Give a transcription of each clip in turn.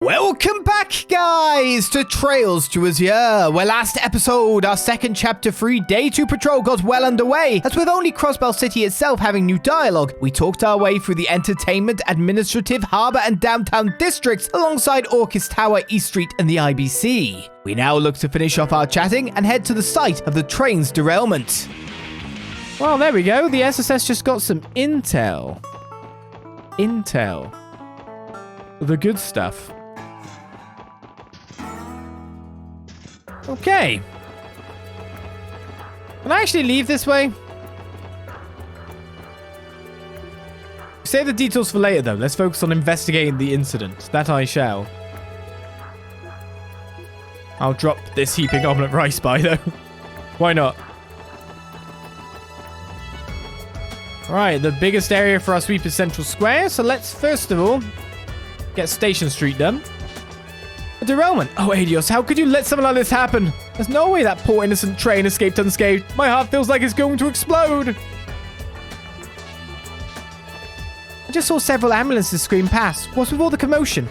Welcome back, guys, to Trails to Azure, where last episode, our second chapter 3 day 2 patrol got well underway, as with only Crossbell City itself having new dialogue, we talked our way through the entertainment, administrative, harbour and downtown districts alongside Orchis Tower, East Street and the IBC. We now look to finish off our chatting and head to the site of the train's derailment. Well, there we go, the SSS just got some intel. The good stuff. Okay. Can I actually leave this way? Save the details for later, though. Let's focus on investigating the incident. That I shall. I'll drop this heaping omelette rice by, though. Why not? Alright, the biggest area for our sweep is Central Square, so let's first of all get Station Street done. A derailment. Oh, Adios, how could you let something like this happen? There's no way that poor innocent train escaped unscathed. My heart feels like it's going to explode. I just saw several ambulances scream past. What's with all the commotion?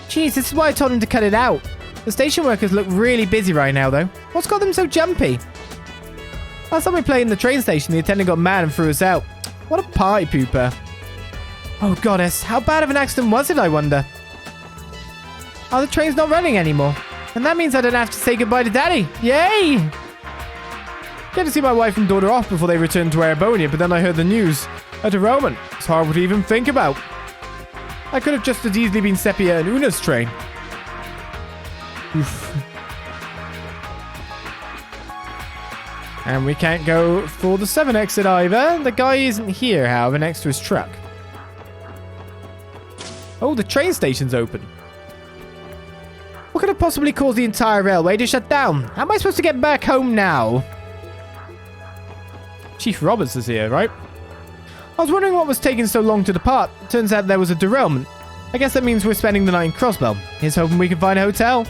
Jeez, this is why I told him to cut it out. The station workers look really busy right now, though. What's got them so jumpy? Last time we played in the train station, the attendant got mad and threw us out. What a party pooper. Oh, goddess. How bad of an accident was it, I wonder? Oh, the train's not running anymore. And that means I don't have to say goodbye to Daddy. Yay! Get to see my wife and daughter off before they return to Arabonia, but then I heard the news. A derailment. It's horrible to even think about. I could have just as easily been Sepia and Una's train. Oof. And we can't go for the 7 exit either. The guy isn't here, however, next to his truck. Oh, the train station's open. What could have possibly caused the entire railway to shut down? How am I supposed to get back home now? Chief Roberts is here, right? I was wondering what was taking so long to depart. Turns out there was a derailment. I guess that means we're spending the night in Crossbell. Here's hoping we can find a hotel.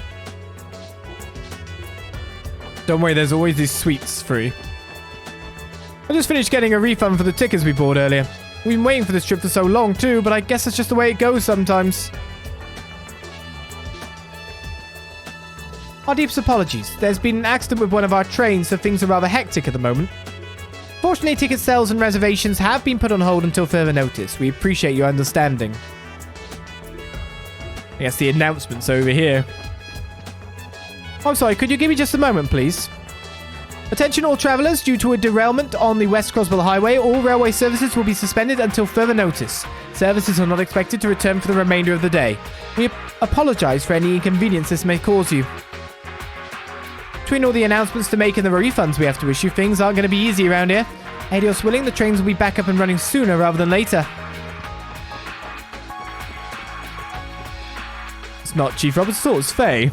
Don't worry, there's always these suites free. I just finished getting a refund for the tickets we bought earlier. We've been waiting for this trip for so long too, but I guess it's just the way it goes sometimes. Our deepest apologies. There's been an accident with one of our trains, so things are rather hectic at the moment. Fortunately, ticket sales and reservations have been put on hold until further notice. We appreciate your understanding. I guess the announcement's over here. I'm sorry, could you give me just a moment, please? Attention all travellers, due to a derailment on the West Crossbell Highway, all railway services will be suspended until further notice. Services are not expected to return for the remainder of the day. We apologise for any inconvenience this may cause you. Between all the announcements to make and the refunds we have to issue, things aren't going to be easy around here. Adios willing, the trains will be back up and running sooner rather than later. It's not Chief Roberts' thought, it's Faye.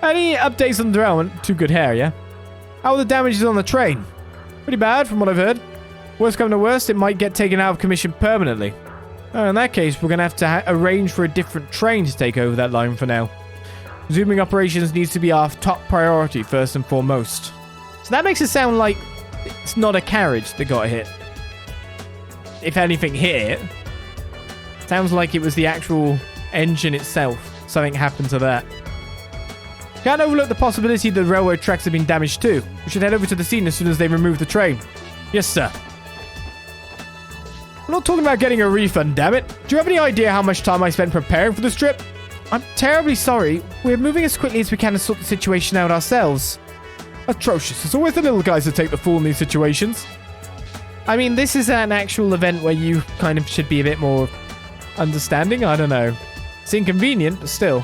Any updates on the derailment? Too good hair, yeah? How are the damages on the train? Pretty bad from what I've heard. Worst come to worst, it might get taken out of commission permanently. In that case, we're going to have to arrange for a different train to take over that line for now. Resuming operations needs to be our top priority first and foremost. So that makes it sound like it's not a carriage that got hit. If anything hit it, sounds like it was the actual engine itself. Something happened to that. Can't overlook the possibility that the railroad tracks have been damaged too. We should head over to the scene as soon as they remove the train. Yes, sir. I'm not talking about getting a refund, damn it. Do you have any idea how much time I spent preparing for this trip? I'm terribly sorry. We're moving as quickly as we can to sort the situation out ourselves. Atrocious. It's always the little guys that take the fall in these situations. I mean, this is an actual event where you kind of should be a bit more understanding. I don't know. It's inconvenient, but still.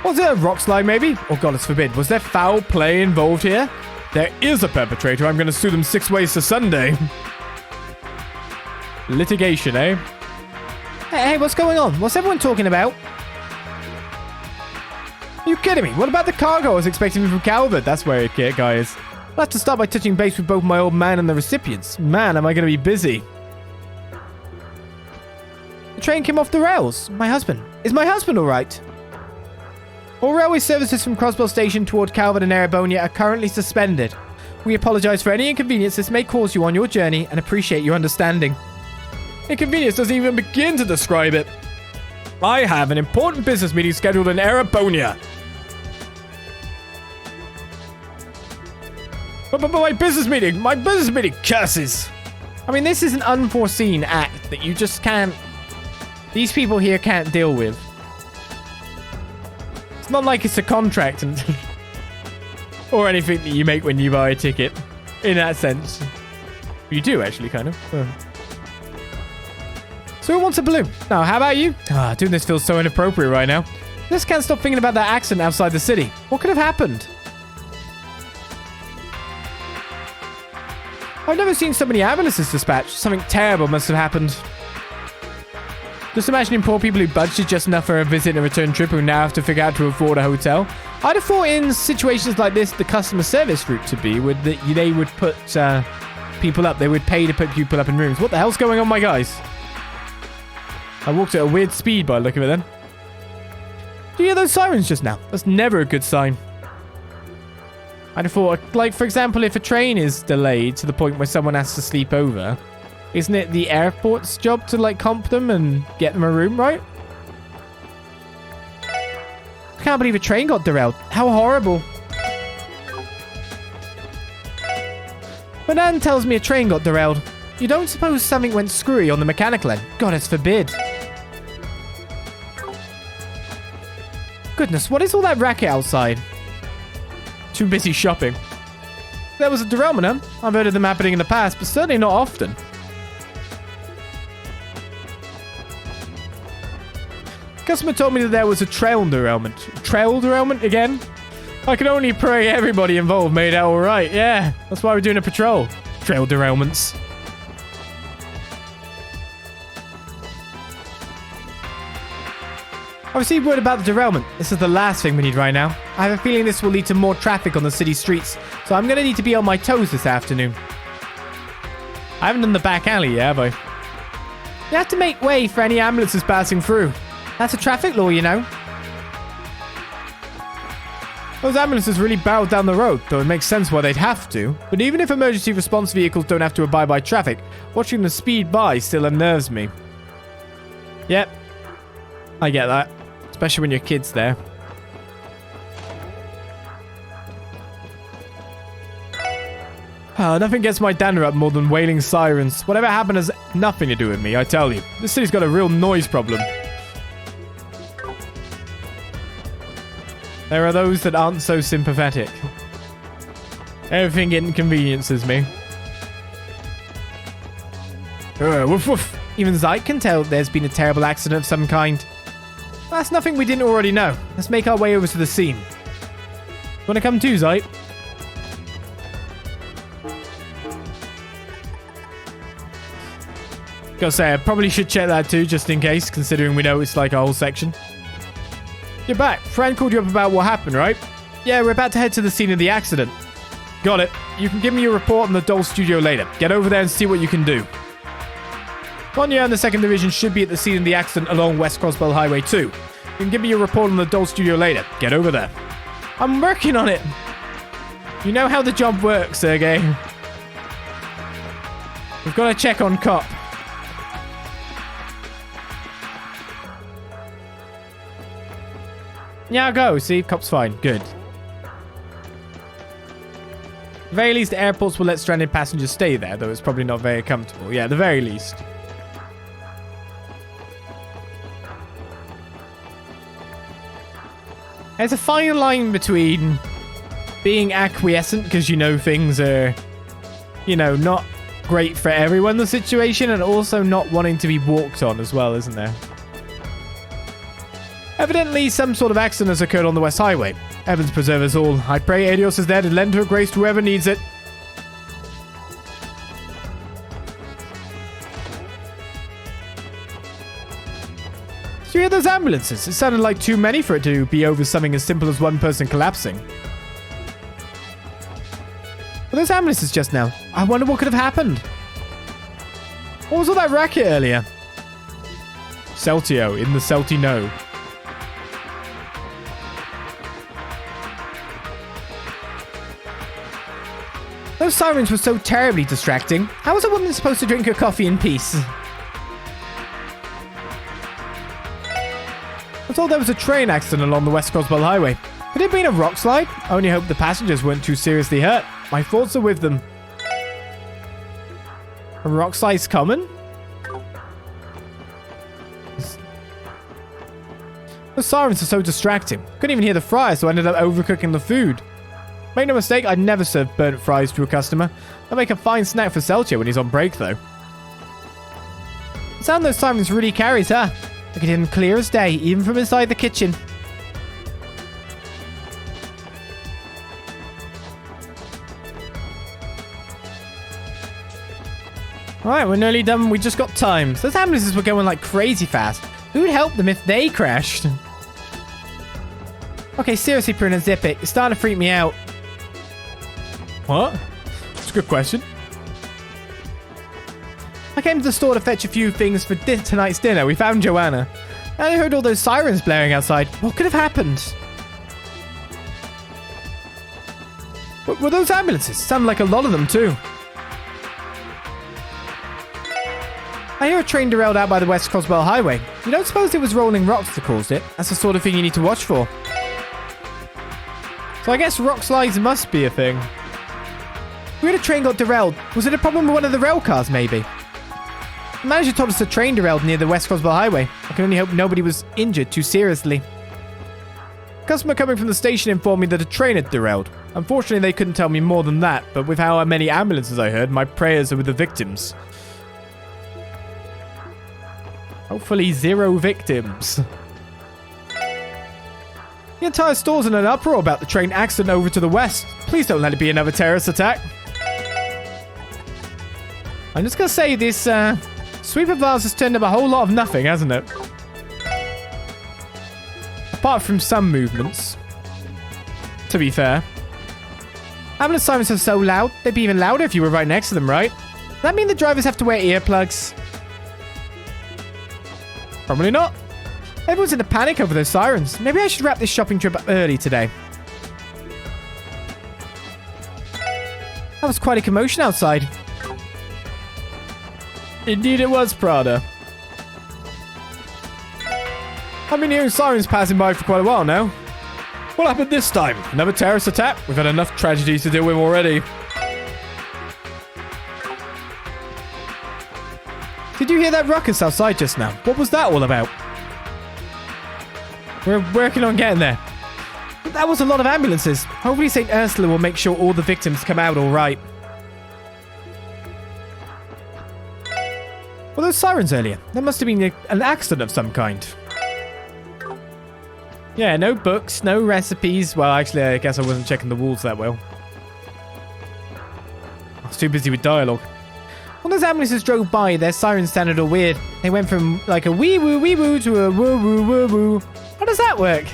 Was it a rock slide, maybe? Oh, goddess forbid. Was there foul play involved here? There is a perpetrator. I'm going to sue them 6 ways to Sunday. Litigation, eh? Hey, what's going on? What's everyone talking about? Are you kidding me? What about the cargo I was expecting from Calvert? That's where it, guys. I'll have to start by touching base with both my old man and the recipients. Man, am I going to be busy. The train came off the rails. My husband. Is my husband all right? All railway services from Crossbell Station toward Calvert and Arabonia are currently suspended. We apologize for any inconvenience this may cause you on your journey and appreciate your understanding. Inconvenience doesn't even begin to describe it. I have an important business meeting scheduled in Erabonia. But my business meeting curses. I mean, this is an unforeseen act that you just can't... These people here can't deal with. It's not like it's a contract and or anything that you make when you buy a ticket. In that sense. You do, actually, kind of. So who wants a balloon? Now, how about you? Doing this feels so inappropriate right now. I just can't stop thinking about that accident outside the city. What could have happened? I've never seen so many ambulances dispatched. Something terrible must have happened. Just imagining poor people who budgeted just enough for a visit and a return trip who now have to figure out to afford a hotel. I'd have thought in situations like this, the customer service route to be would that they would put people up. They would pay to put people up in rooms. What the hell's going on, my guys? I walked at a weird speed by the look of it then. Do you hear those sirens just now? That's never a good sign. I'd have thought, like, for example, if a train is delayed to the point where someone has to sleep over, isn't it the airport's job to, like, comp them and get them a room, right? I can't believe a train got derailed. How horrible. My nan tells me a train got derailed. You don't suppose something went screwy on the mechanical end? Goddess forbid. Goodness, what is all that racket outside? Too busy shopping. There was a derailment, huh? I've heard of them happening in the past, but certainly not often. Customer told me that there was a trail derailment. Trail derailment again? I can only pray everybody involved made out alright. Yeah, that's why we're doing a patrol. Trail derailments. I received word about the derailment. This is the last thing we need right now. I have a feeling this will lead to more traffic on the city streets, so I'm going to need to be on my toes this afternoon. I haven't done the back alley yet, have I? You have to make way for any ambulances passing through. That's a traffic law, you know. Those ambulances really barreled down the road, though it makes sense why they'd have to. But even if emergency response vehicles don't have to abide by traffic, watching them speed by still unnerves me. Yep. I get that. Especially when your kid's there. Nothing gets my dander up more than wailing sirens. Whatever happened has nothing to do with me, I tell you. This city's got a real noise problem. There are those that aren't so sympathetic. Everything inconveniences me. Woof woof. Even Zeit can tell there's been a terrible accident of some kind. That's nothing we didn't already know. Let's make our way over to the scene. Wanna come too, Zeit? Gotta say, I probably should check that too, just in case, considering we know it's like a whole section. You're back. Fran called you up about what happened, right? Yeah, we're about to head to the scene of the accident. Got it. You can give me a report on the doll studio later. Get over there and see what you can do. Konya and the 2nd Division should be at the scene of the accident along West Crossbell Highway 2. You can give me a report on the doll studio later. Get over there. I'm working on it. You know how the job works, Sergey. We've got to check on Cop. Yeah, I'll go. See, Cop's fine. Good. At the very least, airports will let stranded passengers stay there, though it's probably not very comfortable. Yeah, at the very least. There's a fine line between being acquiescent because you know things are, you know, not great for everyone, the situation, and also not wanting to be walked on as well, isn't there? Evidently, some sort of accident has occurred on the West Highway. Heavens preserve us all. I pray Adios is there to lend her grace to whoever needs it. Did you hear those ambulances? It sounded like too many for it to be over something as simple as one person collapsing. Well, those ambulances just now. I wonder what could have happened. What was all that racket earlier? Celtio in the Celti know. Those sirens were so terribly distracting. How was a woman supposed to drink her coffee in peace? I thought there was a train accident along the West Crossbell Highway. Could it have been a rock slide? I only hope the passengers weren't too seriously hurt. My thoughts are with them. A rock slide's common? The sirens are so distracting. Couldn't even hear the fryer, so I ended up overcooking the food. Make no mistake, I'd never serve burnt fries to a customer. I'll make a fine snack for Celtia when he's on break, though. The sound those sirens really carries, huh? I could hear them clear as day, even from inside the kitchen. Alright, we're nearly done. We just got time. Those ambulances were going like crazy fast. Who'd help them if they crashed? Okay, seriously, Pruna, zip it. It's starting to freak me out. What? That's a good question. I came to the store to fetch a few things for tonight's dinner. We found Joanna. I heard all those sirens blaring outside. What could have happened? Were those ambulances? Sounded like a lot of them, too. I hear a train derailed out by the West Crossbell Highway. You don't suppose it was rolling rocks that caused it? That's the sort of thing you need to watch for. So I guess rock slides must be a thing. We had a train got derailed. Was it a problem with one of the rail cars, maybe? The manager told us the train derailed near the West Crossbell Highway. I can only hope nobody was injured too seriously. A customer coming from the station informed me that a train had derailed. Unfortunately, they couldn't tell me more than that, but with how many ambulances I heard, my prayers are with the victims. Hopefully 0 victims. The entire store's in an uproar about the train accident over to the west. Please don't let it be another terrorist attack. I'm just gonna say this sweep of ours has turned up a whole lot of nothing, hasn't it? Apart from some movements. To be fair. Ambulance sirens are so loud, they'd be even louder if you were right next to them, right? Does that mean the drivers have to wear earplugs? Probably not. Everyone's in a panic over those sirens. Maybe I should wrap this shopping trip up early today. That was quite a commotion outside. Indeed it was, Prada. I've been hearing sirens passing by for quite a while now. What happened this time? Another terrorist attack? We've had enough tragedies to deal with already. Did you hear that ruckus outside just now? What was that all about? We're working on getting there. But that was a lot of ambulances. Hopefully St. Ursula will make sure all the victims come out all right. Were those sirens earlier? There must have been an accident of some kind. Yeah, no books, no recipes. Well, actually, I guess I wasn't checking the walls that well. I was too busy with dialogue. When those ambulances drove by, their sirens sounded all weird. They went from like a wee-woo to a woo-woo-woo-woo. How does that work?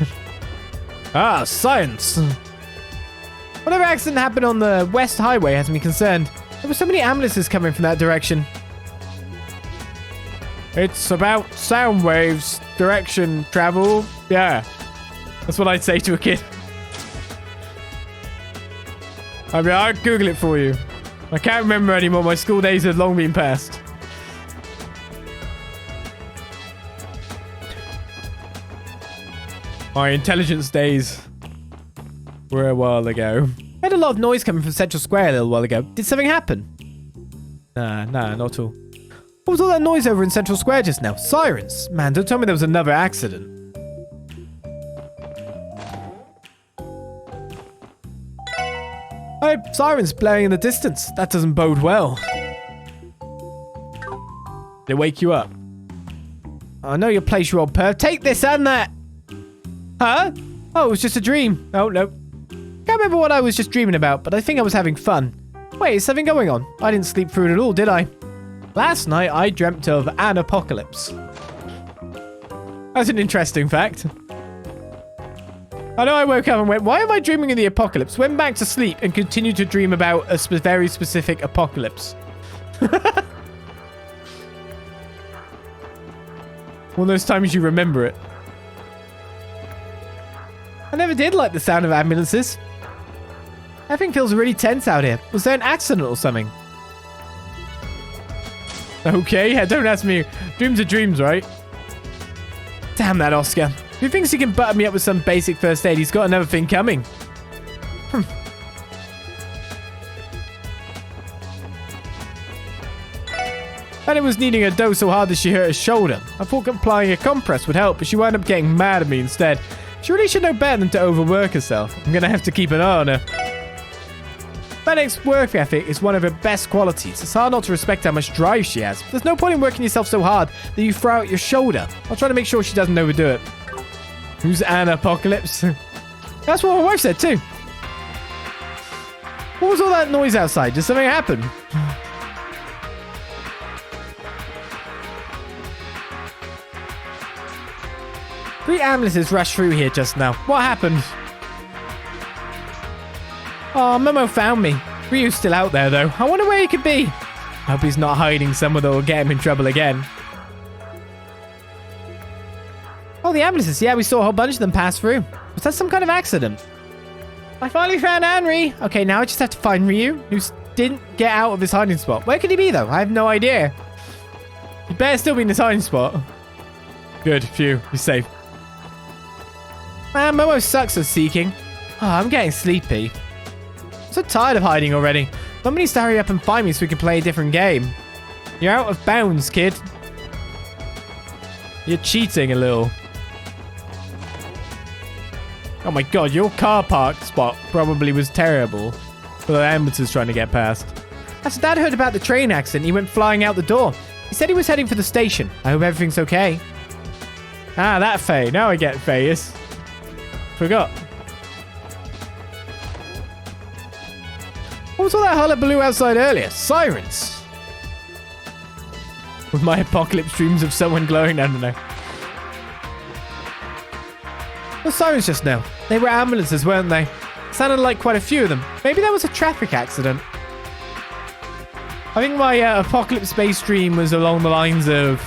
Ah, science. Whatever accident happened on the West Highway has me concerned. There were so many ambulances coming from that direction. It's about sound waves, direction, travel. Yeah, that's what I'd say to a kid. I mean, I'll Google it for you. I can't remember anymore. My school days had long been past. My intelligence days were a while ago. I had a lot of noise coming from Central Square a little while ago. Did something happen? Nah, not at all. What was all that noise over in Central Square just now? Sirens? Man, don't tell me there was another accident. Oh, sirens blaring in the distance. That doesn't bode well. They wake you up. I know your place, you old perv. Take this and that. Huh? Oh, it was just a dream. Oh, no. Can't remember what I was just dreaming about, but I think I was having fun. Wait, is something going on? I didn't sleep through it at all, did I? Last night, I dreamt of an apocalypse. That's an interesting fact. I know I woke up and went, why am I dreaming of the apocalypse? Went back to sleep and continued to dream about a very specific apocalypse. One of those times you remember it. I never did like the sound of ambulances. Everything feels really tense out here. Was there an accident or something? Okay, yeah, don't ask me. Dreams are dreams, right? Damn that Oscar. If he thinks he can butter me up with some basic first aid, he's got another thing coming. And it was needing a dose so hard that she hurt her shoulder. I thought applying a compress would help, but she wound up getting mad at me instead. She really should know better than to overwork herself. I'm gonna have to keep an eye on her. Fennec's work ethic is one of her best qualities. It's hard not to respect how much drive she has. There's no point in working yourself so hard that you throw out your shoulder. I'll try to make sure she doesn't overdo it. Who's Anna Apocalypse? That's what my wife said too. What was all that noise outside? Did something happen? Three ambulances rushed through here just now. What happened? Oh, Momo found me. Ryu's still out there, though. I wonder where he could be. I hope he's not hiding somewhere that will get him in trouble again. Oh, the ambulances. Yeah, we saw a whole bunch of them pass through. Was that some kind of accident? I finally found Henry. Okay, now I just have to find Ryu, who didn't get out of his hiding spot. Where could he be, though? I have no idea. He better still be in his hiding spot. Good. Phew. He's safe. Man, Momo sucks at seeking. Oh, I'm getting sleepy. I'm so tired of hiding already. Mum needs to hurry up and find me so we can play a different game. You're out of bounds, kid. You're cheating a little. Oh my god, your car park spot probably was terrible. For the ambulances trying to get past. After Dad heard about the train accident, he went flying out the door. He said he was heading for the station. I hope everything's okay. Ah, that Faye. Now I get Faye's. Forgot. What was all that hullabaloo outside earlier? Sirens. With my apocalypse dreams of someone glowing, I don't know. The sirens just now. They were ambulances, weren't they? Sounded like quite a few of them. Maybe that was a traffic accident. I think my apocalypse-based dream was along the lines of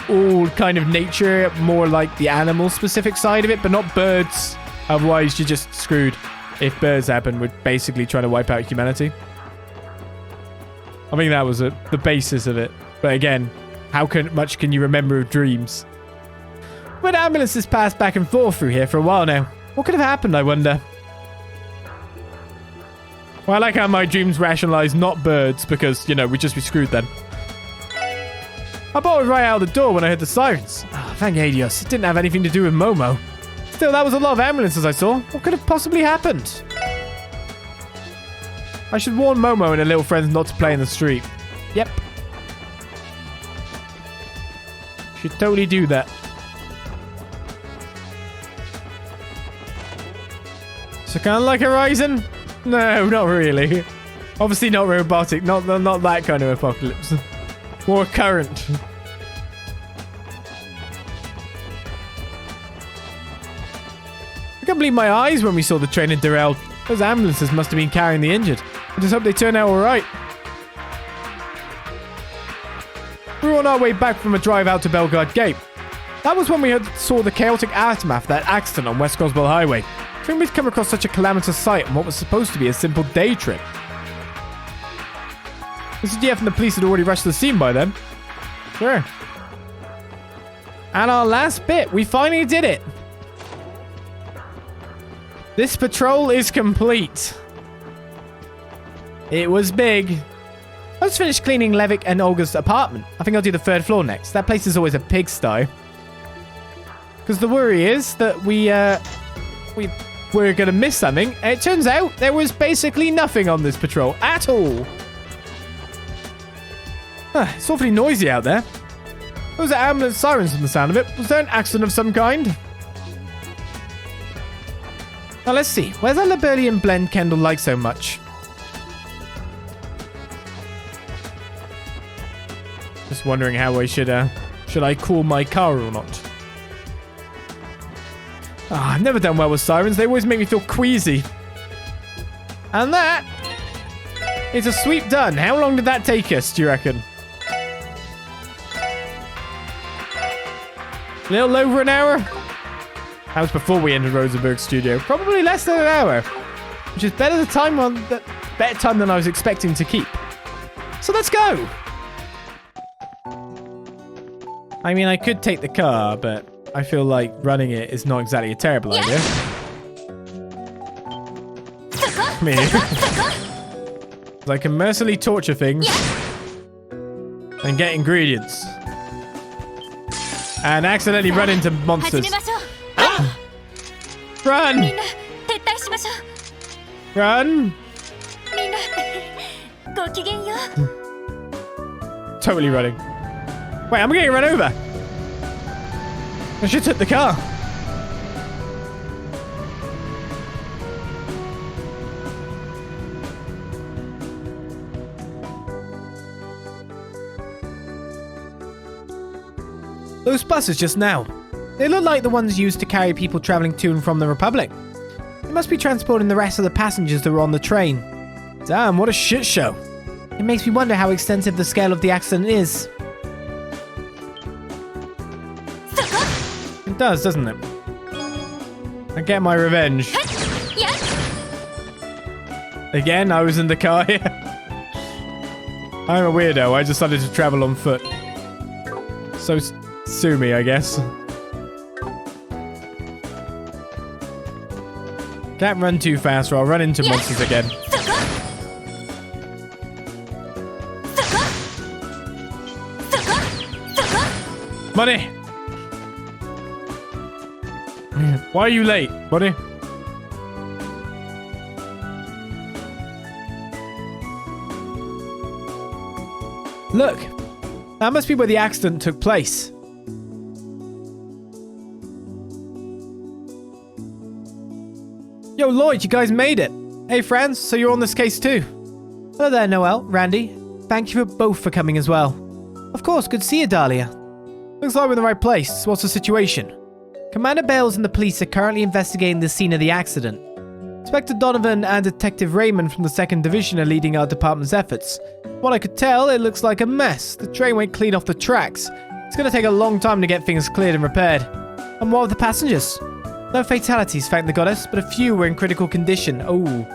all kind of nature, more like the animal-specific side of it, but not birds. Otherwise, you're just screwed. If birds happen, we're basically trying to wipe out humanity. I think that was the basis of it. But again, how much can you remember of dreams? But ambulances passed back and forth through here for a while now. What could have happened, I wonder? Well, I like how my dreams rationalize not birds because, you know, we'd just be screwed then. I bolted right out of the door when I heard the sirens. Oh, thank Adios. It didn't have anything to do with Momo. Still, that was a lot of ambulances I saw. What could have possibly happened? I should warn Momo and her little friends not to play in the street. Yep. Should totally do that. So kind of like Horizon? No, not really. Obviously not robotic. Not that kind of apocalypse. More current. I can't believe my eyes when we saw the train had derailed. Those ambulances must have been carrying the injured. I just hope they turn out alright. We were on our way back from a drive out to Bellegarde Gate. That was when we saw the chaotic aftermath of that accident on West Crossbell Highway. I think we'd come across such a calamitous sight on what was supposed to be a simple day trip. The CDF and the police had already rushed to the scene by then. Sure. And our last bit, we finally did it. This patrol is complete. It was big. I just finished cleaning Levick and Olga's apartment. I think I'll do the third floor next. That place is always a pigsty. Because the worry is that we're going to miss something. And it turns out there was basically nothing on this patrol at all. It's awfully noisy out there. Those are ambulance sirens from the sound of it. Was there an accident of some kind? Now let's see. Where's that Liberlian blend Kendall likes so much? Just wondering how I should I cool my car or not? I've never done well with sirens. They always make me feel queasy. And that is a sweep done. How long did that take us, do you reckon? A little over an hour? That was before we entered Rosenberg's studio. Probably less than an hour. which is better time than I was expecting to keep. So let's go. I mean, I could take the car, but I feel like running it is not exactly a terrible idea. Me. I can mercilessly torture things and get ingredients. And accidentally run into monsters. Run! Run! Totally running. Wait, I'm getting run over. I should took the car. Those buses just now. They look like the ones used to carry people traveling to and from the Republic. They must be transporting the rest of the passengers that were on the train. Damn, what a shit show. It makes me wonder how extensive the scale of the accident is. It does, doesn't it? I get my revenge. Again, I was in the car here. I'm a weirdo. I decided to travel on foot. So sue me, I guess. Can't run too fast or I'll run into monsters again. Money! Why are you late, buddy? Look! That must be where the accident took place. Yo, Lloyd, you guys made it. Hey, friends, so you're on this case too. Hello there, Noel, Randy. Thank you both for coming as well. Of course, good to see you, Dahlia. Looks like we're in the right place. What's the situation? Commander Bales and the police are currently investigating the scene of the accident. Inspector Donovan and Detective Raymond from the 2nd Division are leading our department's efforts. From what I could tell, it looks like a mess. The train went clean off the tracks. It's going to take a long time to get things cleared and repaired. And what of the passengers? No fatalities, thank the goddess, but a few were in critical condition. Oh.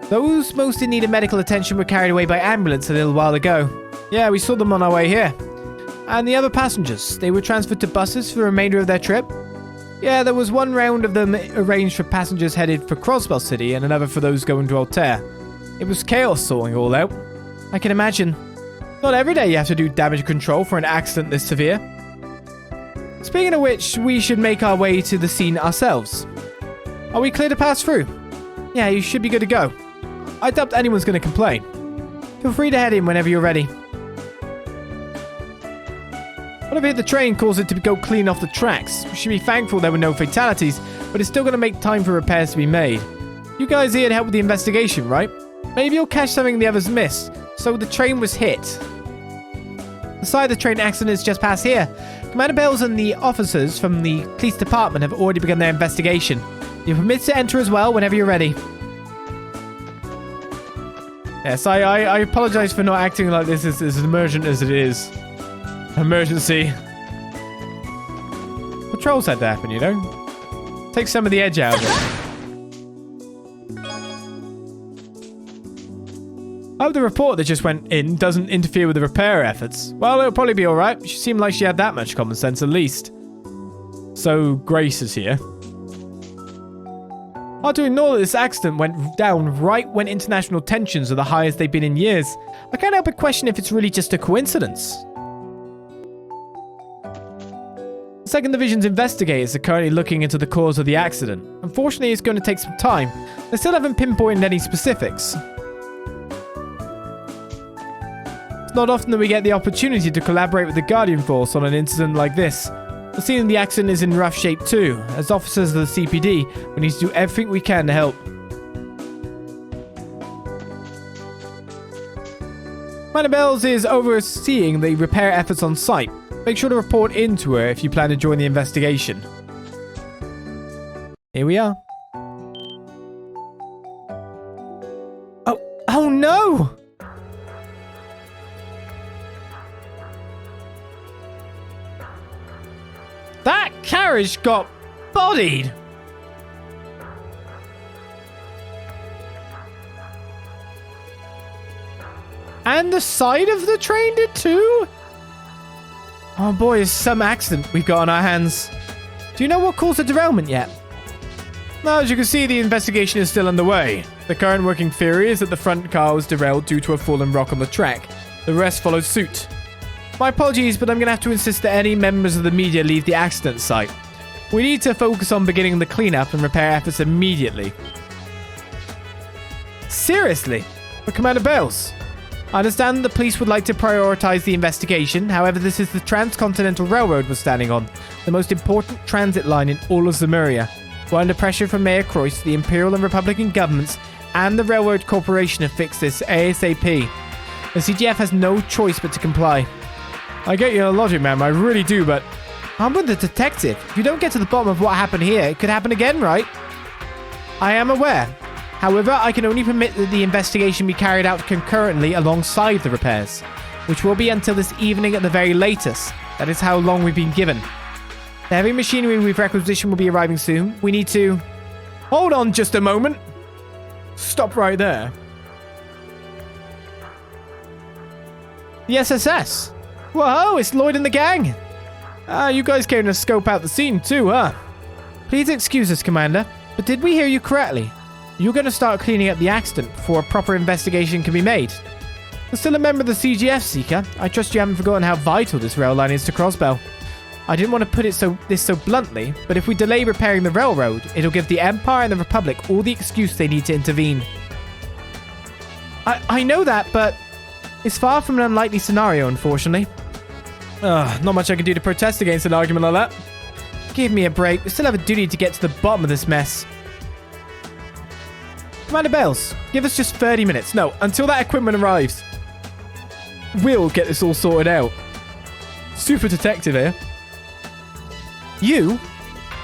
Those most in need of medical attention were carried away by ambulance a little while ago. Yeah, we saw them on our way here. And the other passengers, they were transferred to buses for the remainder of their trip? Yeah, there was one round of them arranged for passengers headed for Crossbell City and another for those going to Altair. It was chaos sorting all out. I can imagine. Not every day you have to do damage control for an accident this severe. Speaking of which, we should make our way to the scene ourselves. Are we clear to pass through? Yeah, you should be good to go. I doubt anyone's going to complain. Feel free to head in whenever you're ready. Whatever hit the train caused it to go clean off the tracks. We should be thankful there were no fatalities, but it's still going to make time for repairs to be made. You guys here to help with the investigation, right? Maybe you'll catch something the others missed. So the train was hit. The side of the train accident is just past here. Commander Bales and the officers from the police department have already begun their investigation. You're permitted to enter as well whenever you're ready. Yes, I apologize for not acting like this as emergent as it is. Emergency. Patrols had to happen, you know? Take some of the edge out of it. I hope the report that just went in doesn't interfere with the repair efforts. Well, it'll probably be alright. She seemed like she had that much common sense at least. So, Grace is here. Hard to ignore that this accident went down right when international tensions are the highest they've been in years. I can't help but question if it's really just a coincidence. The 2nd Division's investigators are currently looking into the cause of the accident. Unfortunately, it's going to take some time. They still haven't pinpointed any specifics. It's not often that we get the opportunity to collaborate with the Guardian Force on an incident like this. The scene of the accident is in rough shape too. As officers of the CPD, we need to do everything we can to help. Commander Bells is overseeing the repair efforts on site. Make sure to report in to her if you plan to join the investigation. Here we are. Oh no! That carriage got bodied! And the side of the train did too? Oh boy, it's some accident we've got on our hands. Do you know what caused the derailment yet? Well, as you can see, the investigation is still underway. The current working theory is that the front car was derailed due to a fallen rock on the track. The rest followed suit. My apologies, but I'm going to have to insist that any members of the media leave the accident site. We need to focus on beginning the cleanup and repair efforts immediately. Seriously? But Commander Bales, I understand that the police would like to prioritize the investigation. However, this is the Transcontinental Railroad we're standing on, the most important transit line in all of Zemuria. We're under pressure from Mayor Croyce, the Imperial and Republican governments, and the Railroad Corporation to fix this ASAP. The CGF has no choice but to comply. I get your logic, ma'am, I really do, but I'm with the detective. If you don't get to the bottom of what happened here, it could happen again, right? I am aware. However, I can only permit that the investigation be carried out concurrently alongside the repairs, which will be until this evening at the very latest. That is how long we've been given. The heavy machinery we've requisitioned will be arriving soon. We need to... Hold on just a moment. Stop right there. The SSS. Whoa, it's Lloyd and the gang. You guys came to scope out the scene too, huh? Please excuse us, Commander, but did we hear you correctly? You're going to start cleaning up the accident before a proper investigation can be made. You're still a member of the CGF, Seeker. I trust you haven't forgotten how vital this rail line is to Crossbell. I didn't want to put this so bluntly, but if we delay repairing the railroad, it'll give the Empire and the Republic all the excuse they need to intervene. I know that, but it's far from an unlikely scenario, unfortunately. Not much I can do to protest against an argument like that. Give me a break. We still have a duty to get to the bottom of this mess. Commander Bales, give us just 30 minutes. No, until that equipment arrives. We'll get this all sorted out. Super detective here. You?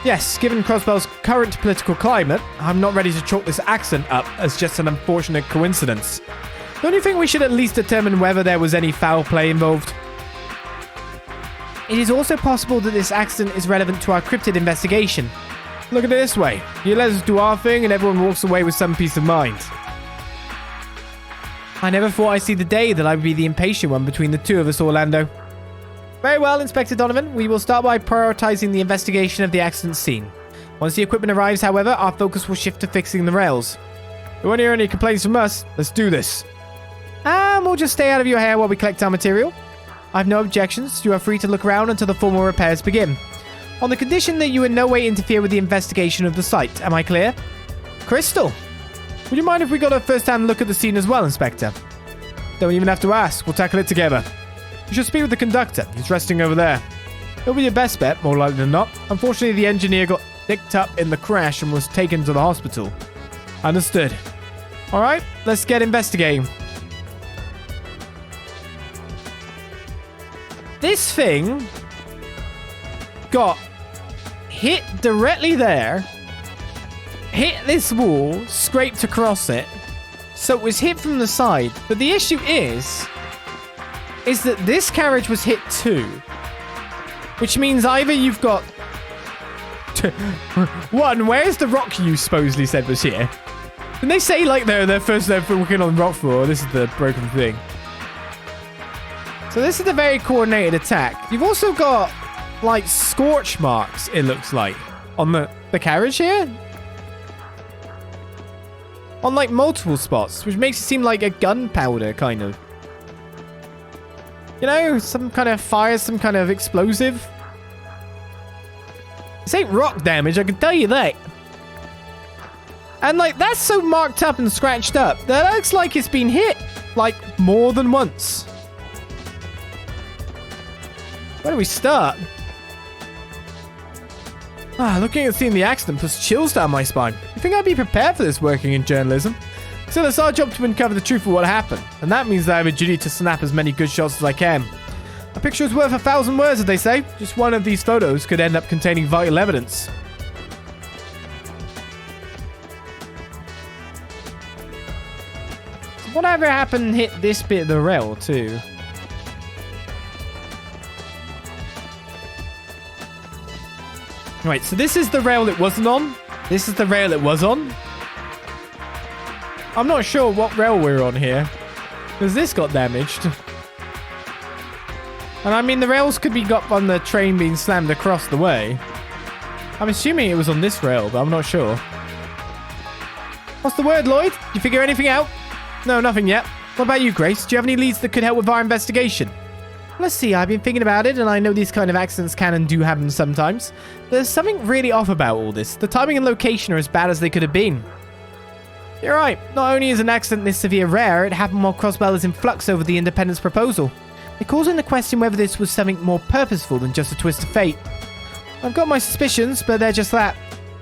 Yes, given Crossbell's current political climate, I'm not ready to chalk this accident up as just an unfortunate coincidence. Don't you think we should at least determine whether there was any foul play involved? It is also possible that this accident is relevant to our cryptid investigation. Look at it this way. You let us do our thing and everyone walks away with some peace of mind. I never thought I'd see the day that I would be the impatient one between the two of us, Orlando. Very well, Inspector Donovan. We will start by prioritizing the investigation of the accident scene. Once the equipment arrives, however, our focus will shift to fixing the rails. We won't hear any complaints from us. Let's do this. We'll just stay out of your hair while we collect our material. I have no objections. You are free to look around until the formal repairs begin. On the condition that you in no way interfere with the investigation of the site. Am I clear? Crystal, would you mind if we got a first-hand look at the scene as well, Inspector? Don't even have to ask. We'll tackle it together. You should speak with the conductor. He's resting over there. He'll be your best bet, more likely than not. Unfortunately, the engineer got nicked up in the crash and was taken to the hospital. Understood. Alright, let's get investigating. This thing got hit directly there, hit this wall, scraped across it, so it was hit from the side. But the issue is that this carriage was hit too, which means either you've got one, where's the rock you supposedly said was here? Didn't they say like they're working on the rock floor? This is the broken thing. So this is a very coordinated attack. You've also got like scorch marks, it looks like, on the carriage here. On like multiple spots, which makes it seem like a gunpowder kind of. You know, some kind of fire, some kind of explosive. This ain't rock damage, I can tell you that. And like, that's so marked up and scratched up. That looks like it's been hit, like, more than once. Where do we start? Looking at seeing the accident puts chills down my spine. You think I'd be prepared for this working in journalism? Still, it's our job to uncover the truth of what happened, and that means that I have a duty to snap as many good shots as I can. A picture is worth 1,000 words, as they say. Just one of these photos could end up containing vital evidence. So whatever happened hit this bit of the rail, too. Right, so this is the rail it wasn't on. This is the rail it was on. I'm not sure what rail we're on here. Because this got damaged. And I mean, the rails could be got on the train being slammed across the way. I'm assuming it was on this rail, but I'm not sure. What's the word, Lloyd? You figure anything out? No, nothing yet. What about you, Grace? Do you have any leads that could help with our investigation? Let's see, I've been thinking about it, and I know these kind of accidents can and do happen sometimes. There's something really off about all this. The timing and location are as bad as they could have been. You're right. Not only is an accident this severe rare, it happened while Crossbell is in flux over the Independence proposal. It calls into question whether this was something more purposeful than just a twist of fate. I've got my suspicions, but they're just that.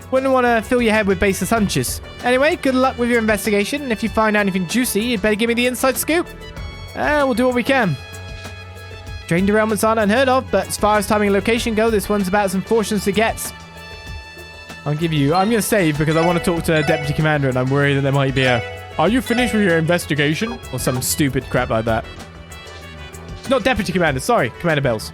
Wouldn't want to fill your head with baseless hunches. Anyway, good luck with your investigation, and if you find out anything juicy, you'd better give me the inside scoop. We'll do what we can. Train derailments aren't unheard of, but as far as timing and location go, this one's about as unfortunate as it gets. I'm going to save because I want to talk to Deputy Commander, and I'm worried that there might be are you finished with your investigation? Or some stupid crap like that. Not Deputy Commander, sorry, Commander Bells.